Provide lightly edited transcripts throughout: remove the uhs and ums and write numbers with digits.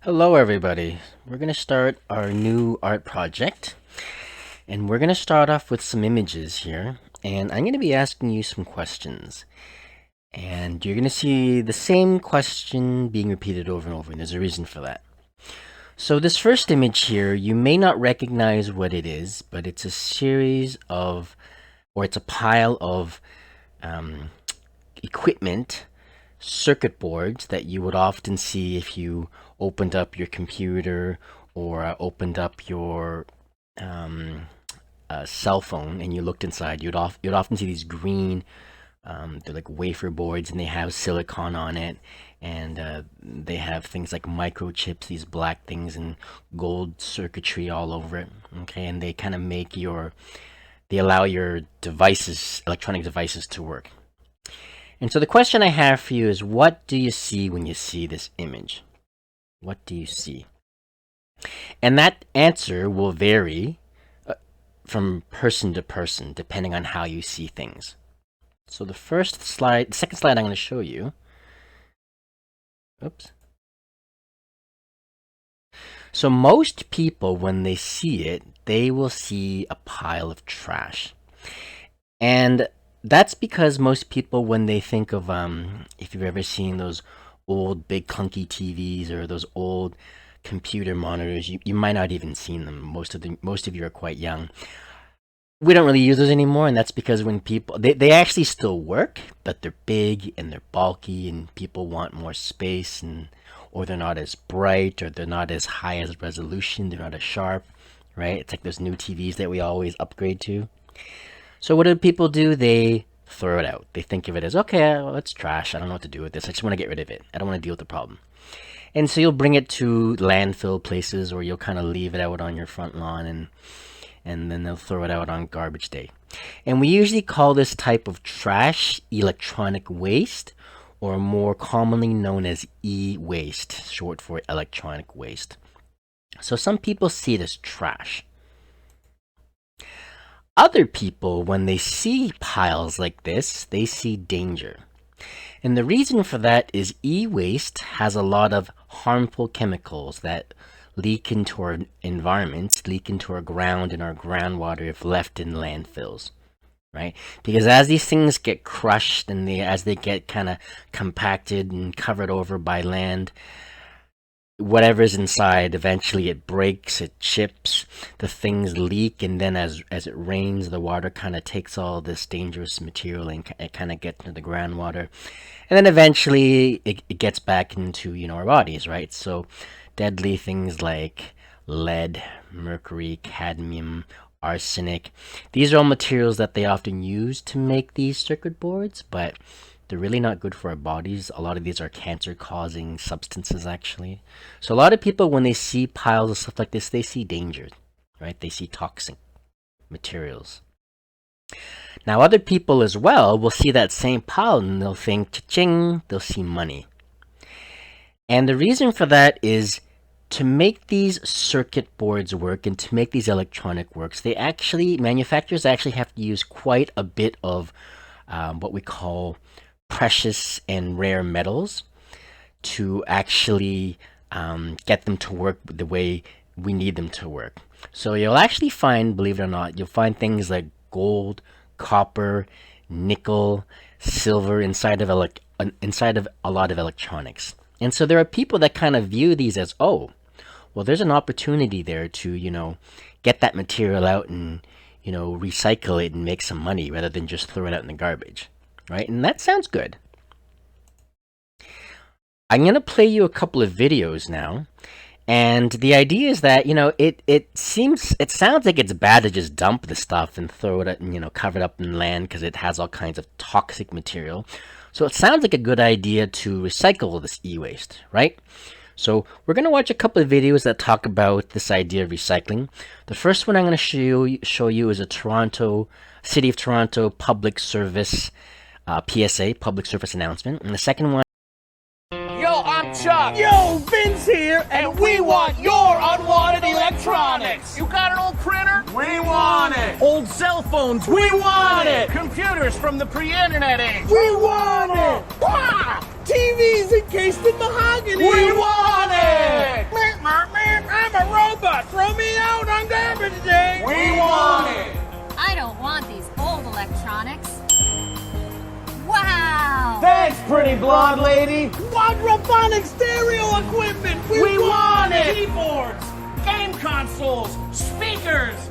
Hello everybody. We're going to start our new art project and we're going to start off with some images here and I'm going to be asking you some questions and you're going to see the same question being repeated over and over, and there's a reason for that. So this first image here, you may not recognize what it is, but it's a series of, or it's a pile of equipment, circuit boards that you would often see if you opened up your computer or opened up your cell phone and you looked inside. You'd often see these green, they're like wafer boards, and they have silicon on it, and they have things like microchips, these black things, and gold circuitry all over it. Okay, and they kind of make they allow your devices, electronic devices, to work. And so the question I have for you is, what do you see when you see this image? What do you see? And that answer will vary from person to person, depending on how you see things. So the second slide I'm going to show you. Oops. So most people, when they see it, they will see a pile of trash. And that's because most people, when they think of, if you've ever seen those old big clunky TVs or those old computer monitors, you might not even seen them. Most of you are quite young. We don't really use those anymore, and that's because when people, they actually still work, but they're big and they're bulky, and people want more space, or they're not as bright, or they're not as high as resolution, they're not as sharp, right? It's like those new TVs that we always upgrade to. So what do people do? They throw it out. They think of it as, okay, well, it's trash. I don't know what to do with this. I just want to get rid of it. I don't want to deal with the problem. And so you'll bring it to landfill places, or you'll kind of leave it out on your front lawn, and then they'll throw it out on garbage day. And we usually call this type of trash electronic waste, or more commonly known as e-waste, short for electronic waste. So some people see it as trash. Other people, when they see piles like this, they see danger. And the reason for that is e-waste has a lot of harmful chemicals that leak into our environments, leak into our ground and our groundwater if left in landfills, right? Because as these things get crushed and as they get kind of compacted and covered over by land, whatever's inside, eventually it breaks, it chips, the things leak, and then as it rains, the water kind of takes all this dangerous material and it kind of gets into the groundwater, and then eventually it gets back into our bodies, right? So deadly things like lead, mercury, cadmium, arsenic, these are all materials that they often use to make these circuit boards, but they're really not good for our bodies. A lot of these are cancer-causing substances, actually. So a lot of people, when they see piles of stuff like this, they see danger, right? They see toxic materials. Now, other people as well will see that same pile and they'll think, cha-ching, they'll see money. And the reason for that is, to make these circuit boards work and to make these electronic works, manufacturers actually have to use quite a bit of what we call precious and rare metals to actually get them to work the way we need them to work. So you'll actually find, believe it or not, you'll find things like gold, copper, nickel, silver inside of a lot of electronics. And so there are people that kind of view these as, oh, well, there's an opportunity there to, get that material out and, recycle it and make some money rather than just throw it out in the garbage, right? And that sounds good. I'm going to play you a couple of videos now. And the idea is that, it sounds like it's bad to just dump the stuff and throw it, cover it up in land because it has all kinds of toxic material. So it sounds like a good idea to recycle this e-waste, right? So we're going to watch a couple of videos that talk about this idea of recycling. The first one I'm going to show you is a City of Toronto public service PSA, public service announcement. And the second one, Yo, I'm Chuck. Yo, Vince here, and we want your unwanted electronics. You got an old printer? We want it. Old cell phones? We want it. Computers from the pre-internet age? We want it. TV's encased in mahogany. We want it! I'm a robot. Throw me out on garbage day. We want it! I don't want these old electronics. Wow! Thanks, pretty blonde lady. Quadraphonic stereo equipment. We want it! Keyboards, game consoles, speakers.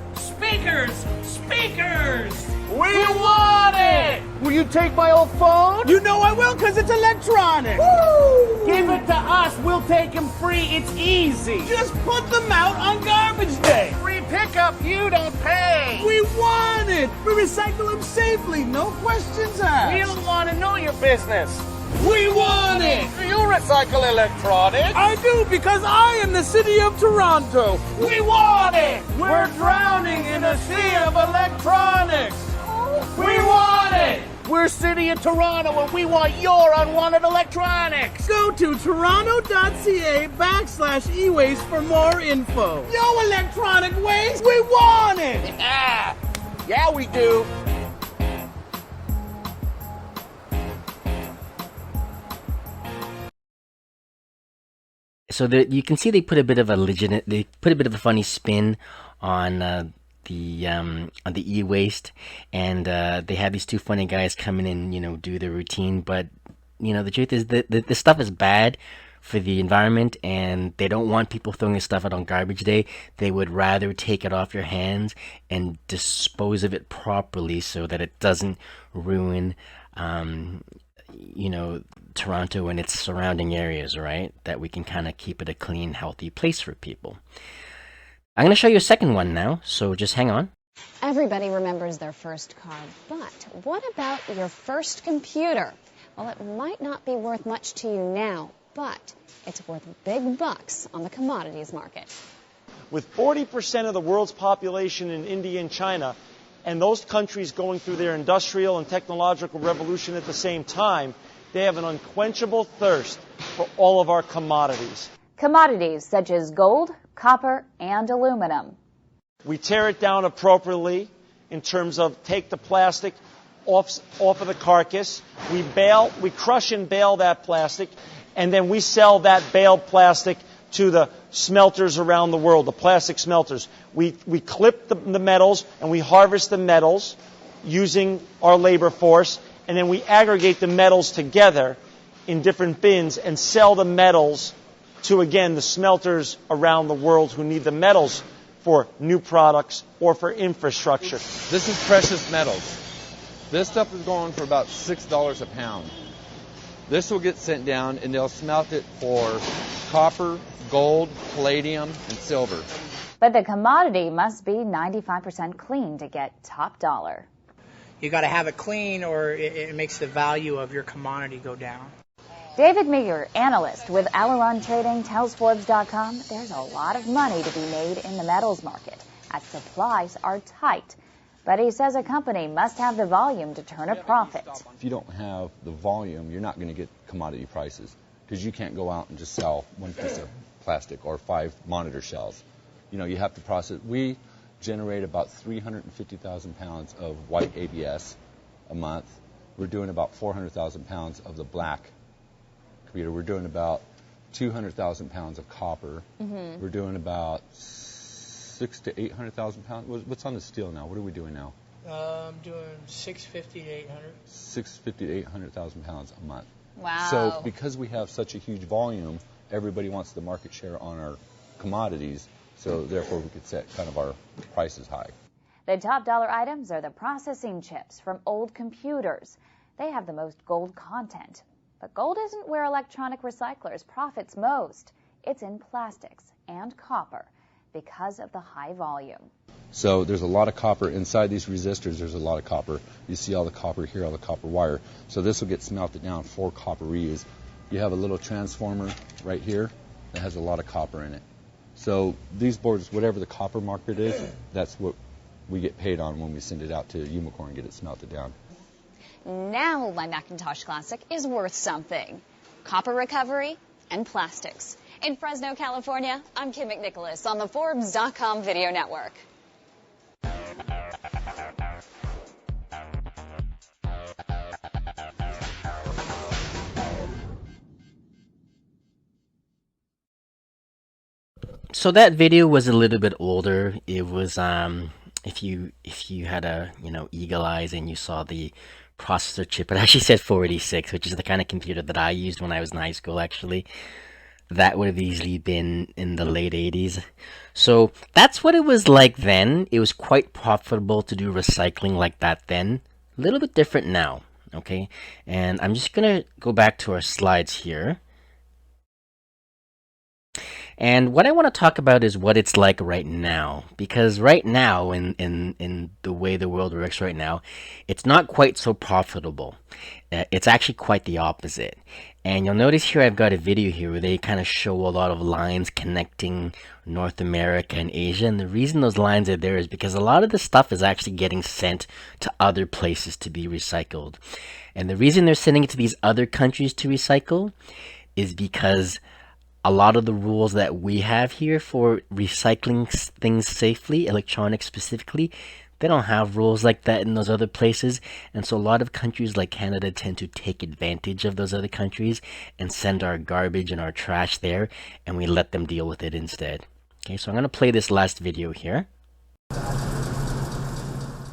We want it! Will you take my old phone? You know I will, because it's electronic. Woo! Give it to us. We'll take them free. It's easy. Just put them out on garbage day. Free pickup. You don't pay. We want it. We recycle them safely. No questions asked. We don't want to know your business. We want it! Do you recycle electronics? I do, because I am the city of Toronto. We want it! We're drowning in a sea of electronics. We want it! We're city of Toronto and we want your unwanted electronics. Go to toronto.ca/e-waste for more info. No electronic waste! We want it! Yeah, we do. So you can see they put a bit of a funny spin on the e-waste, and they have these two funny guys come in and do the routine. But the truth is that the stuff is bad for the environment, and they don't want people throwing this stuff out on garbage day. They would rather take it off your hands and dispose of it properly so that it doesn't ruin Toronto and its surrounding areas, right? That we can kind of keep it a clean, healthy place for people. I'm going to show you a second one now, so just hang on. Everybody remembers their first car, but what about your first computer? Well, it might not be worth much to you now, but it's worth big bucks on the commodities market. With 40% of the world's population in India and China, and those countries going through their industrial and technological revolution at the same time, they have an unquenchable thirst for all of our commodities. Commodities such as gold, copper, and aluminum. We tear it down appropriately in terms of take the plastic off of the carcass. We crush and bale that plastic, and then we sell that baled plastic to the smelters around the world, the plastic smelters. We clip the metals and we harvest the metals using our labor force, and then we aggregate the metals together in different bins and sell the metals to, again, the smelters around the world who need the metals for new products or for infrastructure. This is precious metals. This stuff is going for about $6 a pound. This will get sent down and they'll smelt it for copper, gold, palladium, and silver. But the commodity must be 95% clean to get top dollar. You got to have it clean or it makes the value of your commodity go down. David Meager, analyst with Alaron Trading, tells Forbes.com there's a lot of money to be made in the metals market as supplies are tight. But he says a company must have the volume to turn a profit. If you don't have the volume, you're not going to get commodity prices because you can't go out and just sell one piece of plastic or 5 monitor shells. You have to process. We generate about 350,000 pounds of white ABS a month. We're doing about 400,000 pounds of the black computer. We're doing about 200,000 pounds of copper. We're doing about 600,000 to 800,000 pounds. What's on the steel now? What are we doing now? I'm doing 650 to 800. 650 to 800,000 pounds a month. Wow. So because we have such a huge volume, everybody wants the market share on our commodities. So therefore, we could set kind of our prices high. The top dollar items are the processing chips from old computers. They have the most gold content. But gold isn't where electronic recyclers profits most. It's in plastics and copper because of the high volume. So there's a lot of copper inside these resistors. There's a lot of copper. You see all the copper here, all the copper wire. So this will get smelted down for copper reuse. You have a little transformer right here that has a lot of copper in it. So these boards, whatever the copper market is, that's what we get paid on when we send it out to Umicore and get it smelted down. Now my Macintosh Classic is worth something. Copper recovery and plastics. In Fresno, California, I'm Kim McNicholas on the Forbes.com Video Network. So that video was a little bit older. It was if you had a eagle eyes and you saw the processor chip, it actually said 486, which is the kind of computer that I used when I was in high school actually. That would have easily been in the late 80s. So that's what it was like then. It was quite profitable to do recycling like that then. A little bit different now, okay? And I'm just gonna go back to our slides here. And what I want to talk about is what it's like right now. Because right now, in the way the world works right now, it's not quite so profitable. It's actually quite the opposite. And you'll notice here I've got a video here where they kind of show a lot of lines connecting North America and Asia. And the reason those lines are there is because a lot of the stuff is actually getting sent to other places to be recycled. And the reason they're sending it to these other countries to recycle is because a lot of the rules that we have here for recycling things safely, electronics specifically, they don't have rules like that in those other places. And so a lot of countries like Canada tend to take advantage of those other countries and send our garbage and our trash there, and we let them deal with it instead. Okay, so I'm going to play this last video here.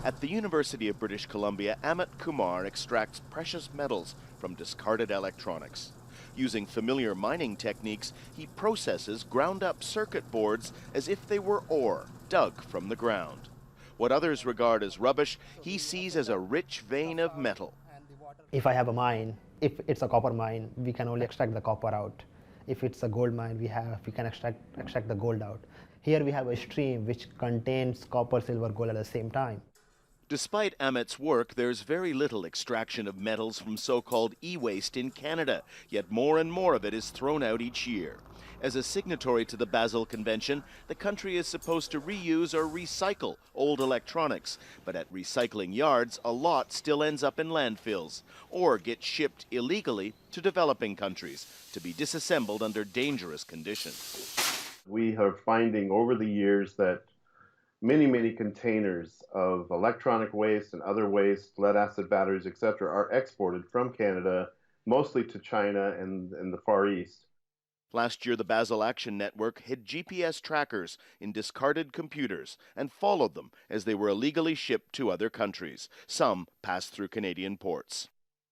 At the University of British Columbia, Amit Kumar extracts precious metals from discarded electronics. Using familiar mining techniques, he processes ground-up circuit boards as if they were ore dug from the ground. What others regard as rubbish, he sees as a rich vein of metal. If I have a mine, if it's a copper mine, we can only extract the copper out. If it's a gold mine, we can extract the gold out. Here we have a stream which contains copper, silver, gold at the same time. Despite Amit's work, there's very little extraction of metals from so-called e-waste in Canada, yet more and more of it is thrown out each year. As a signatory to the Basel Convention, the country is supposed to reuse or recycle old electronics, but at recycling yards, a lot still ends up in landfills or gets shipped illegally to developing countries to be disassembled under dangerous conditions. We are finding over the years that many containers of electronic waste and other waste, lead acid batteries, etc., are exported from Canada, mostly to China and the Far East. Last year, the Basel Action Network hid GPS trackers in discarded computers and followed them as they were illegally shipped to other countries. Some passed through Canadian ports.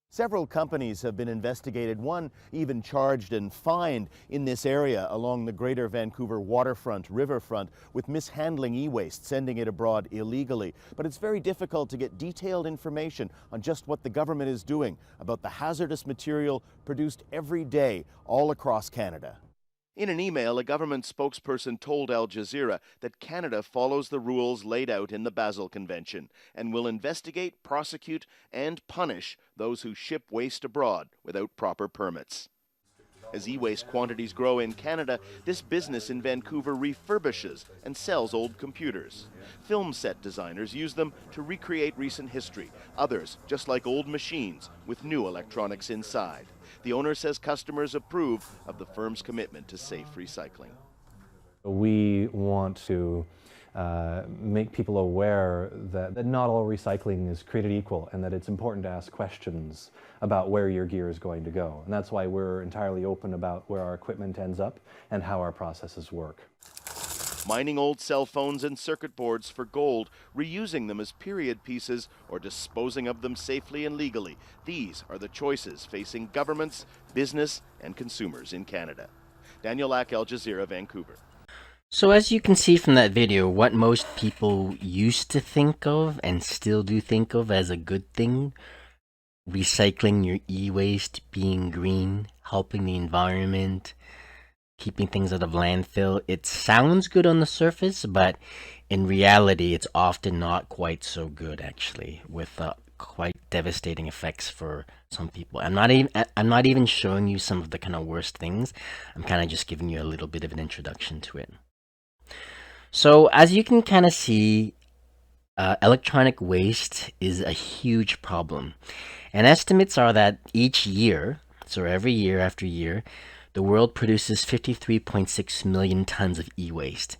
Several companies have been investigated, one even charged and fined in this area along the Greater Vancouver waterfront, riverfront, with mishandling e-waste, sending it abroad illegally. But it's very difficult to get detailed information on just what the government is doing about the hazardous material produced every day all across Canada. In an email, a government spokesperson told Al Jazeera that Canada follows the rules laid out in the Basel Convention and will investigate, prosecute, and punish those who ship waste abroad without proper permits. As e-waste quantities grow in Canada, this business in Vancouver refurbishes and sells old computers. Film set designers use them to recreate recent history. Others, just like old machines, with new electronics inside. The owner says customers approve of the firm's commitment to safe recycling. We want to make people aware that not all recycling is created equal and that it's important to ask questions about where your gear is going to go. And that's why we're entirely open about where our equipment ends up and how our processes work. Mining old cell phones and circuit boards for gold, reusing them as period pieces, or disposing of them safely and legally. These are the choices facing governments, business, and consumers in Canada. Daniel Lack, Al Jazeera, Vancouver. So as you can see from that video, what most people used to think of and still do think of as a good thing, recycling your e-waste, being green, helping the environment, keeping things out of landfill, it sounds good on the surface, but in reality it's often not quite so good actually, with quite devastating effects for some people. I'm not even showing you some of the kind of worst things. I'm kind of just giving you a little bit of an introduction to it. So as you can kind of see, electronic waste is a huge problem. And estimates are that each year, so every year after year, the world produces 53.6 million tons of e-waste.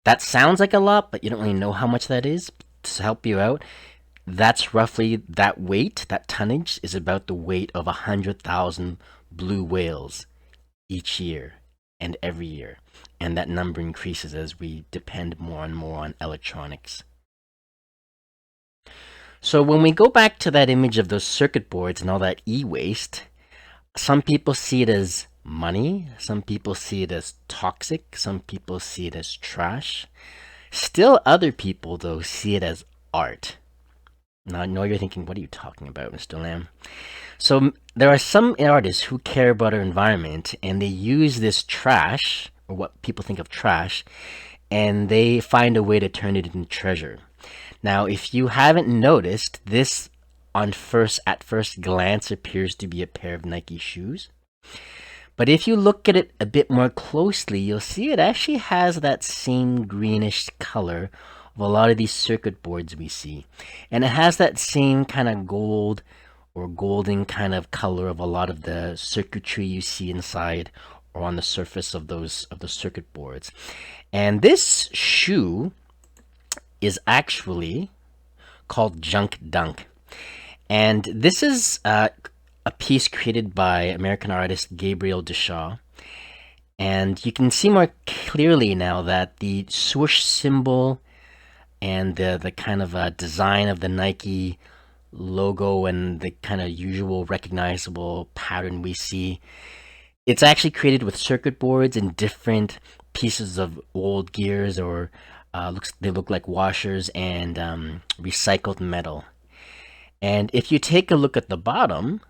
That sounds like a lot, but you don't really know how much that is. To help you out, that's roughly that weight, that tonnage, is about the weight of 100,000 blue whales each year. and every year. And that number increases as we depend more and more on electronics. So when we go back to that image of those circuit boards and all that e-waste, some people see it as money, some people see it as toxic, some people see it as trash. Still other people, though, see it as art. Now I know you're thinking, what are you talking about, Mr. Lamb? So there are some artists who care about our environment, and they use this trash, or what people think of trash, and they find a way to turn it into treasure. Now, if you haven't noticed, this at first glance appears to be a pair of Nike shoes. But if you look at it a bit more closely, you'll see it actually has that same greenish color of a lot of these circuit boards we see. And it has that same kind of gold or golden kind of color of a lot of the circuitry you see inside or on the surface of the circuit boards. And this shoe is actually called Junk Dunk. And this is a piece created by American artist Gabriel Deshaw. And you can see more clearly now that the swoosh symbol and the kind of design of the Nike logo and the kind of usual recognizable pattern we see, it's actually created with circuit boards and different pieces of old gears, or they look like washers, and recycled metal. And if you take a look at the bottom,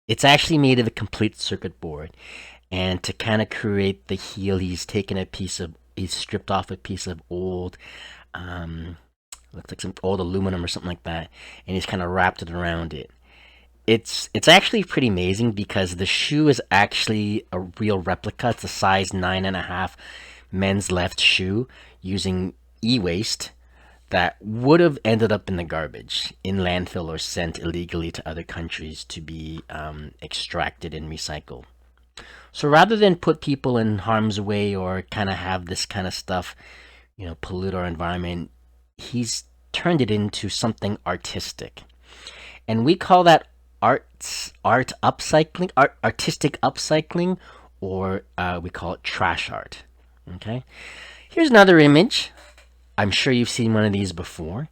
it's actually made of a complete circuit board. And to kind of create the heel, he's stripped off a piece of old, looks like some old aluminum or something like that, and he's kind of wrapped it around it. It's actually pretty amazing because the shoe is actually a real replica. It's a size 9.5 men's left shoe using e-waste that would have ended up in the garbage, in landfill, or sent illegally to other countries to be extracted and recycled. So rather than put people in harm's way or kind of have this kind of stuff, pollute our environment, he's turned it into something artistic. And we call that artistic upcycling, or we call it trash art. Okay, here's another image. I'm sure you've seen one of these before.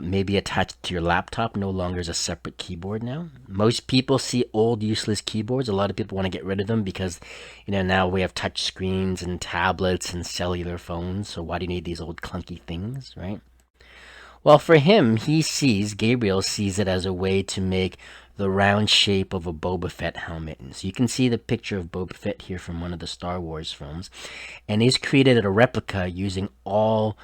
Maybe attached to your laptop, no longer as a separate keyboard now. Most people see old useless keyboards. A lot of people want to get rid of them because, now we have touch screens and tablets and cellular phones. So why do you need these old clunky things, right? Well, for him, Gabriel sees it as a way to make the round shape of a Boba Fett helmet. And so you can see the picture of Boba Fett here from one of the Star Wars films. And he's created a replica using all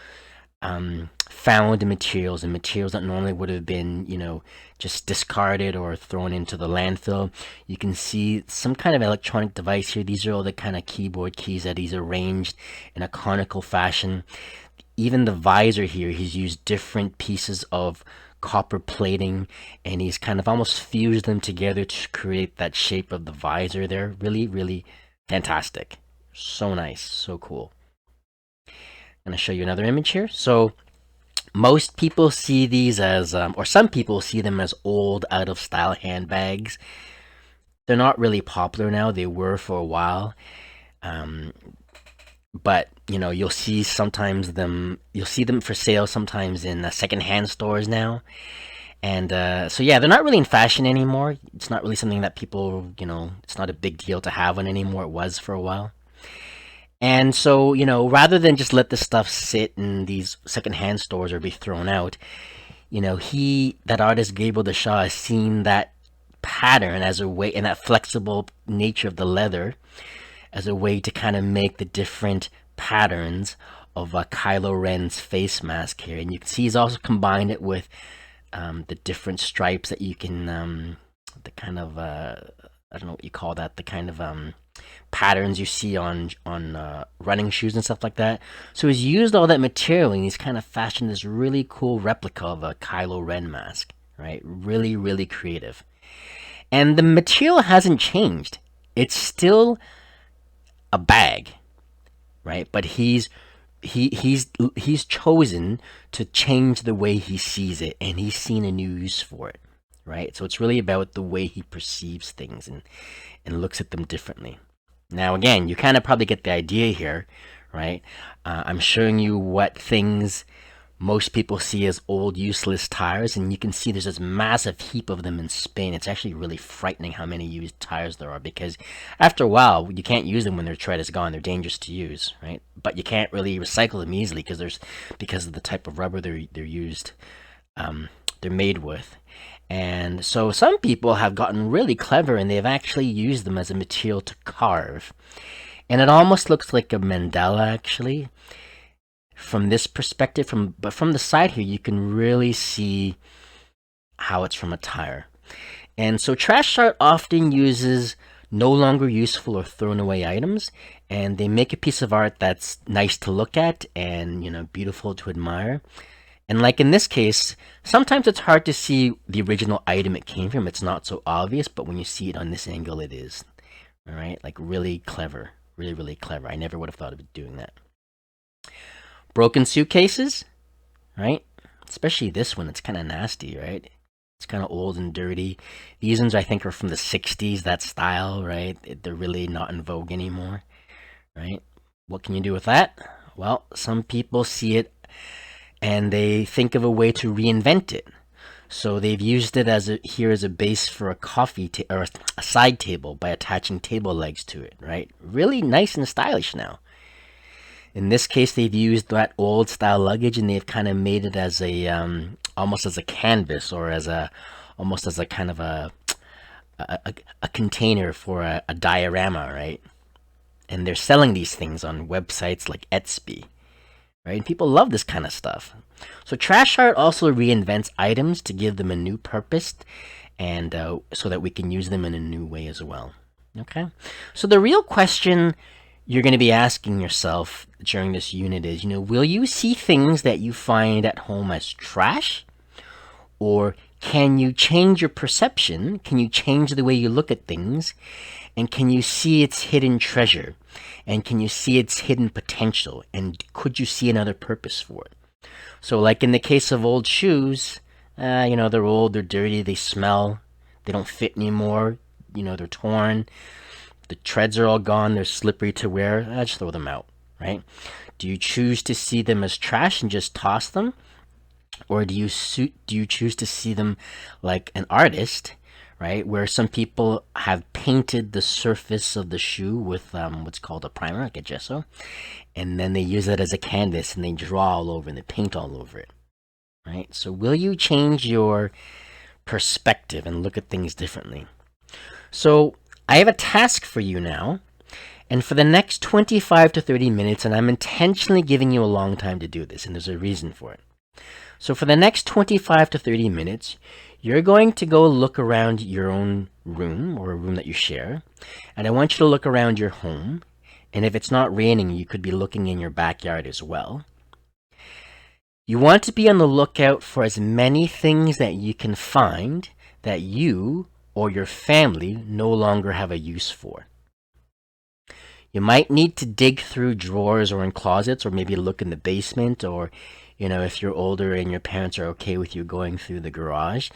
found materials, and materials that normally would have been, just discarded or thrown into the landfill. You can see some kind of electronic device here. These are all the kind of keyboard keys that he's arranged in a conical fashion. Even the visor here, he's used different pieces of copper plating, and he's kind of almost fused them together to create that shape of the visor there. Really, really fantastic. So nice, so cool. I'm going to show you another image here. So most people see these as, or some people see them as old, out-of-style handbags. They're not really popular now. They were for a while. But, you'll see them for sale sometimes in secondhand stores now. And so, yeah, they're not really in fashion anymore. It's not really something that people, it's not a big deal to have one anymore. It was for a while. And so, rather than just let this stuff sit in these secondhand stores or be thrown out, that artist Gabriel Deshaw has seen that pattern as a way, and that flexible nature of the leather, as a way to kind of make the different patterns of Kylo Ren's face mask here. And you can see he's also combined it with the different stripes that you can, the kind of, I don't know what you call that, the kind of patterns you see on running shoes and stuff like that. So he's used all that material, and he's kind of fashioned this really cool replica of a Kylo Ren mask, right? Really, really creative. And the material hasn't changed. It's still a bag, right? But he's chosen to change the way he sees it, and he's seen a new use for it, right? So it's really about the way he perceives things and looks at them differently. Now again, you kind of probably get the idea here, right? I'm showing you what things most people see as old, useless tires, and you can see there's this massive heap of them in Spain. It's actually really frightening how many used tires there are, because after a while, you can't use them when their tread is gone. They're dangerous to use, right? But you can't really recycle them easily because of the type of rubber they're used, they're made with. And so some people have gotten really clever, and they've actually used them as a material to carve. And it almost looks like a Mandela, actually, from this perspective. But from the side here, you can really see how it's from a tire. And so trash art often uses no longer useful or thrown away items, and they make a piece of art that's nice to look at and, beautiful to admire. And like in this case, sometimes it's hard to see the original item it came from. It's not so obvious, but when you see it on this angle, it is. All right, like really clever, really, really clever. I never would have thought of doing that. Broken suitcases, right? Especially this one, it's kind of nasty, right? It's kind of old and dirty. These ones, I think, are from the 60s, that style, right? They're really not in vogue anymore, right? What can you do with that? Well, some people see it and they think of a way to reinvent it. So they've used it as a base for a or a side table by attaching table legs to it, right? Really nice and stylish now. In this case, they've used that old style luggage and they've kind of made it as almost as a canvas, or almost as a kind of a container for a diorama, right? And they're selling these things on websites like Etsy, right? And people love this kind of stuff. So trash art also reinvents items to give them a new purpose, and so that we can use them in a new way as well. Okay? So the real question you're going to be asking yourself during this unit is, will you see things that you find at home as trash? Or can you change your perception? Can you change the way you look at things? And can you see its hidden treasure? And can you see its hidden potential? And could you see another purpose for it? So like in the case of old shoes, they're old, they're dirty, they smell, they don't fit anymore, they're torn, the treads are all gone, they're slippery to wear. Just throw them out, right? Do you choose to see them as trash and just toss them? Or do you choose to see them like an artist, right? Where some people have painted the surface of the shoe with what's called a primer, like a gesso, and then they use it as a canvas and they draw all over and they paint all over it, right? So will you change your perspective and look at things differently? So I have a task for you now, and for the next 25 to 30 minutes, and I'm intentionally giving you a long time to do this, and there's a reason for it. So for the next 25 to 30 minutes, you're going to go look around your own room, or a room that you share, and I want you to look around your home, and if it's not raining, you could be looking in your backyard as well. You want to be on the lookout for as many things that you can find that you or your family no longer have a use for. You might need to dig through drawers or in closets, or maybe look in the basement, or if you're older and your parents are okay with you going through the garage.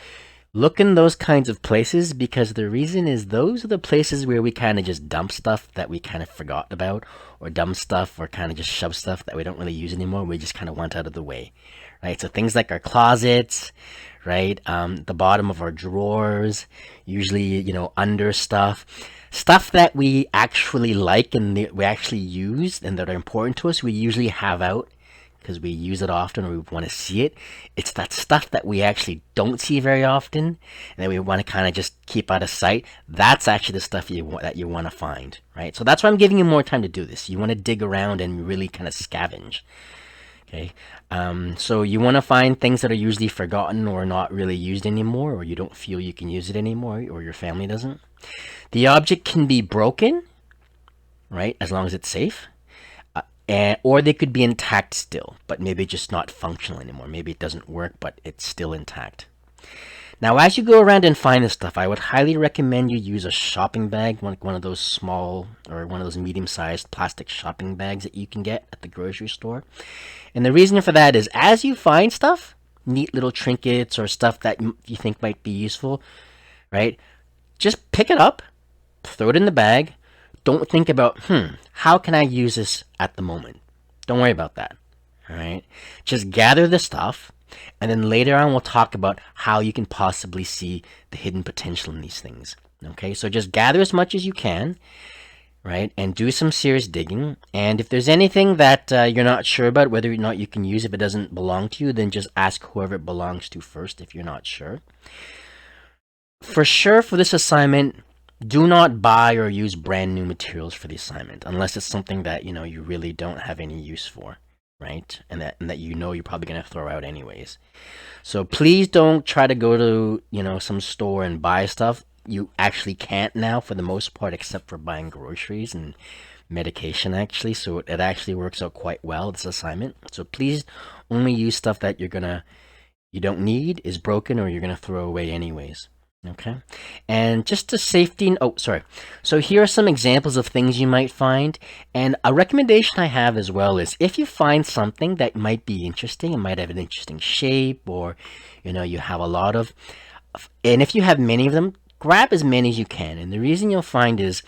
Look in those kinds of places, because the reason is those are the places where we kind of just dump stuff that we kind of forgot about, or dump stuff, or kind of just shove stuff that we don't really use anymore. We just kind of want out of the way, right? So things like our closets, right? The bottom of our drawers, usually, under stuff that we actually like and we actually use and that are important to us, we usually have out because we use it often or we want to see it. It's that stuff that we actually don't see very often and that we want to kind of just keep out of sight. That's actually the stuff that you want to find, right? So that's why I'm giving you more time to do this. You want to dig around and really kind of scavenge. Okay, so you want to find things that are usually forgotten or not really used anymore, or you don't feel you can use it anymore, or your family doesn't. The object can be broken, right, as long as it's safe, or they could be intact still, but maybe just not functional anymore. Maybe it doesn't work, but it's still intact. Now, as you go around and find this stuff, I would highly recommend you use a shopping bag, one of those small or one of those medium-sized plastic shopping bags that you can get at the grocery store. And the reason for that is as you find stuff, neat little trinkets or stuff that you think might be useful, right? Just pick it up, throw it in the bag. don't think about, how can I use this at the moment? Don't worry about that. All right. Just gather the stuff, and then later on we'll talk about how you can possibly see the hidden potential in these things. Okay. So just gather as much as you can, right? And do some serious digging. And if there's anything that you're not sure about, whether or not you can use if it doesn't belong to you, then just ask whoever it belongs to first if you're not sure. For sure, for this assignment, do not buy or use brand new materials for the assignment unless it's something that you really don't have any use for, right? And that you're probably going to throw out anyways. So please don't try to go to some store and buy stuff. You actually can't now for the most part, except for buying groceries and medication actually. So it actually works out quite well, this assignment. So please only use stuff that you don't need, is broken, or you're gonna throw away anyways. Okay. And just a safety, so here are some examples of things you might find, and a recommendation I have as well is if you find something that might be interesting, it might have an interesting shape, or you have a lot of, and if you have many of them, grab as many as you can. And the reason you'll find is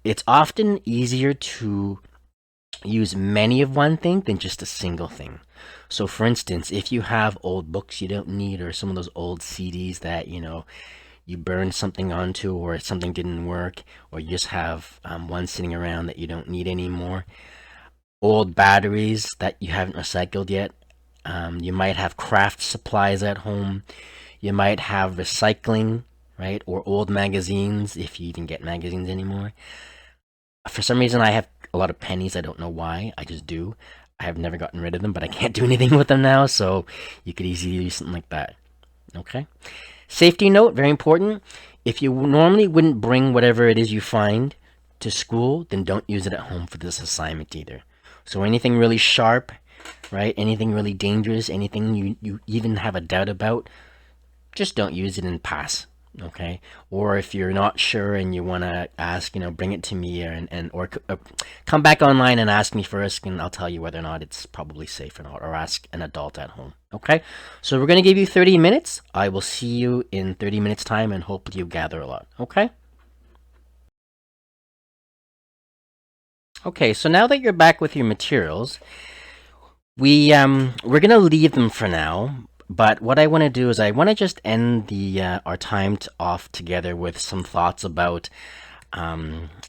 it's often easier to use many of one thing than just a single thing. So for instance, if you have old books you don't need, or some of those old CDs that you burned something onto, or something didn't work, or you just have one sitting around that you don't need anymore, old batteries that you haven't recycled yet, you might have craft supplies at home, you might have recycling, right, or old magazines, if you even get magazines anymore. For some reason I have a lot of pennies. I don't know why, I just do. I have never gotten rid of them, but I can't do anything with them now, so you could easily use something like that. Okay. Safety note, very important. If you normally wouldn't bring whatever it is you find to school, then don't use it at home for this assignment either. So anything really sharp, right, anything really dangerous, anything you even have a doubt about, just don't use it and pass. Okay. Or if you're not sure and you want to ask, bring it to me, or come back online and ask me first, and I'll tell you whether or not it's probably safe or not, or ask an adult at home. Okay. So we're going to give you 30 minutes. I will see you in 30 minutes time, and hopefully you gather a lot. Okay. Okay. So now that you're back with your materials, we're going to leave them for now. But what I want to do is I want to just end our time off together with some thoughts about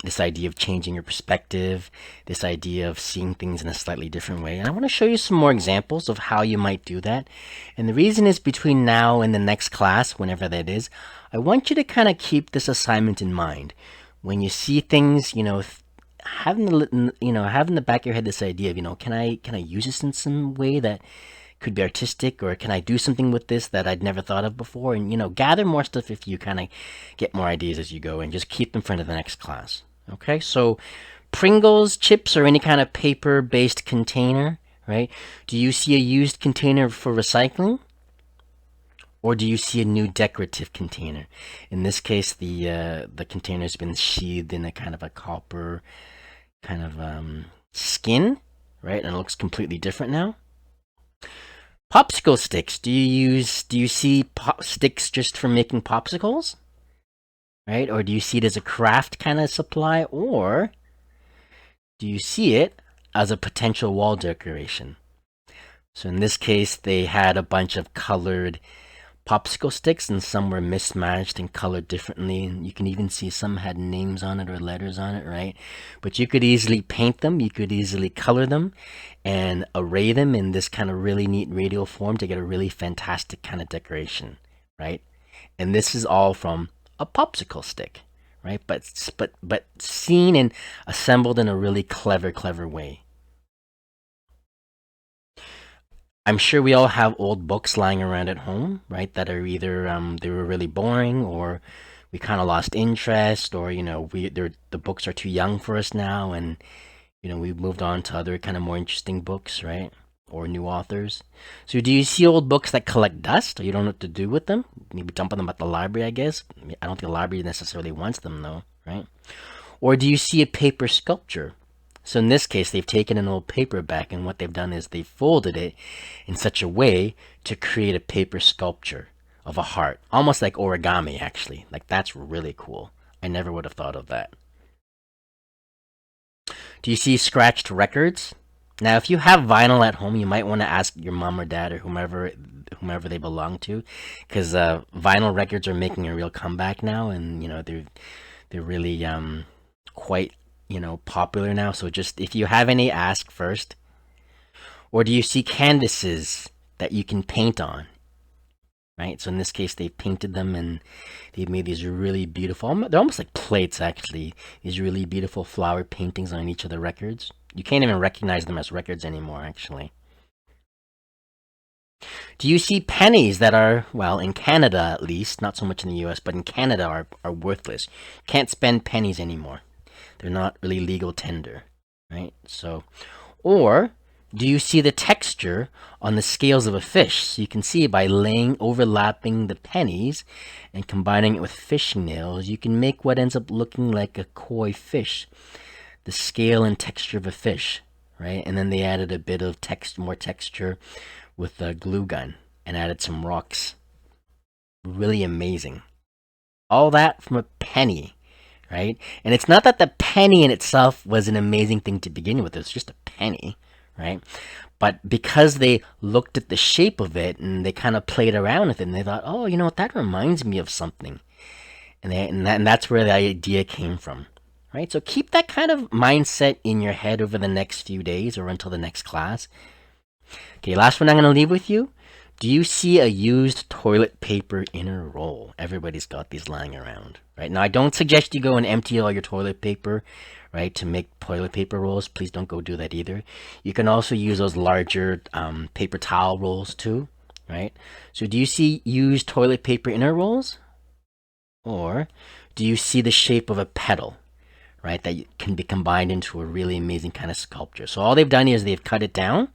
this idea of changing your perspective, this idea of seeing things in a slightly different way. And I want to show you some more examples of how you might do that. And the reason is, between now and the next class, whenever that is, I want you to kind of keep this assignment in mind. When you see things, have in the back of your head this idea of, can I use this in some way that could be artistic, or can I do something with this that I'd never thought of before? And gather more stuff if you kind of get more ideas as you go, and just keep them for the next class. Okay, so Pringles chips, or any kind of paper-based container, right? Do you see a used container for recycling, or do you see a new decorative container? In this case, the container's been sheathed in a kind of a copper kind of skin, right? And it looks completely different now. Popsicle sticks. Do you see sticks just for making popsicles? Right? Or do you see it as a craft kind of supply? Or do you see it as a potential wall decoration? So in this case, they had a bunch of colored popsicle sticks, and some were mismatched and colored differently, and you can even see some had names on it or letters on it, right? But you could easily paint them, you could easily color them, and array them in this kind of really neat radial form to get a really fantastic kind of decoration, right? And this is all from a popsicle stick, right? But seen and assembled in a really clever way. I'm sure we all have old books lying around at home, right? That are either they were really boring, or we kind of lost interest, or the books are too young for us now, and we've moved on to other kind of more interesting books, right? Or new authors. So do you see old books that collect dust, or you don't know what to do with them? Maybe dump them at the library, I guess. I don't think the library necessarily wants them though, right? Or do you see a paper sculpture? So in this case, they've taken an old paperback, and what they've done is they've folded it in such a way to create a paper sculpture of a heart, almost like origami, actually. Like, that's really cool. I never would have thought of that. Do you see scratched records? Now, if you have vinyl at home, you might want to ask your mom or dad or whomever they belong to, because vinyl records are making a real comeback now, and they're really quite popular now. So just if you have any, ask first. Or do you see canvases that you can paint on? Right, so in this case, they painted them and they've made these really beautiful, they're almost like plates actually, these really beautiful flower paintings on each of the records. You can't even recognize them as records anymore, actually. Do you see pennies that are, well, in Canada at least, not so much in the US, but in Canada are worthless? Can't spend pennies anymore. They're not really legal tender, right? So, or do you see the texture on the scales of a fish? So you can see by overlapping the pennies and combining it with fishing nails, you can make what ends up looking like a koi fish. The scale and texture of a fish, right? And then they added a bit of more texture with a glue gun and added some rocks. Really amazing. All that from a penny, right? And it's not that the penny in itself was an amazing thing to begin with. It's just a penny, right? But because they looked at the shape of it and they kind of played around with it and they thought, oh, you know what, that reminds me of something. And that's where the idea came from, right? So keep that kind of mindset in your head over the next few days or until the next class. Okay, last one I'm going to leave with you. Do you see a used toilet paper inner roll? Everybody's got these lying around, right? Now, I don't suggest you go and empty all your toilet paper, right, to make toilet paper rolls. Please don't go do that either. You can also use those larger paper towel rolls too, right? So do you see used toilet paper inner rolls? Or do you see the shape of a petal, right, that can be combined into a really amazing kind of sculpture? So all they've done is they've cut it down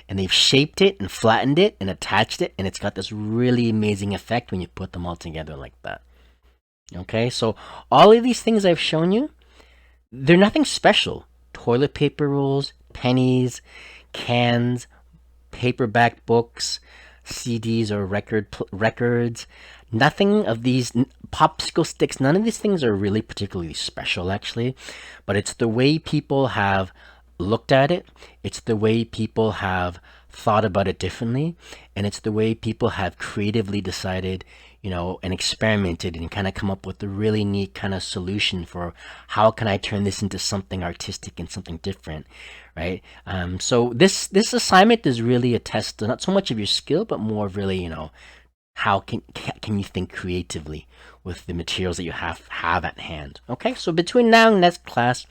and they've shaped it and flattened it and attached it, and it's got this really amazing effect when you put them all together like that. Okay, so all of these things I've shown you, they're nothing special. Toilet paper rolls, pennies, cans, paperback books, CDs or records. Nothing of these popsicle sticks, none of these things are really particularly special actually, but it's the way people have looked at it, it's the way people have thought about it differently, and it's the way people have creatively decided, and experimented and kind of come up with a really neat kind of solution for how can I turn this into something artistic and something different, right? So this assignment is really a test, not so much of your skill, but more of really, how can you think creatively with the materials that you have at hand. Okay, so between now and next class,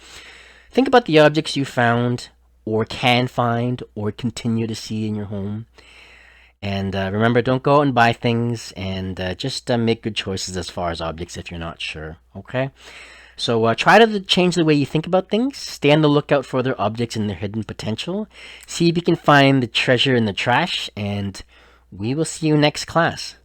think about the objects you found or can find or continue to see in your home. And remember, don't go out and buy things, and just make good choices as far as objects if you're not sure, okay? So try to change the way you think about things. Stay on the lookout for other objects and their hidden potential. See if you can find the treasure in the trash, and we will see you next class.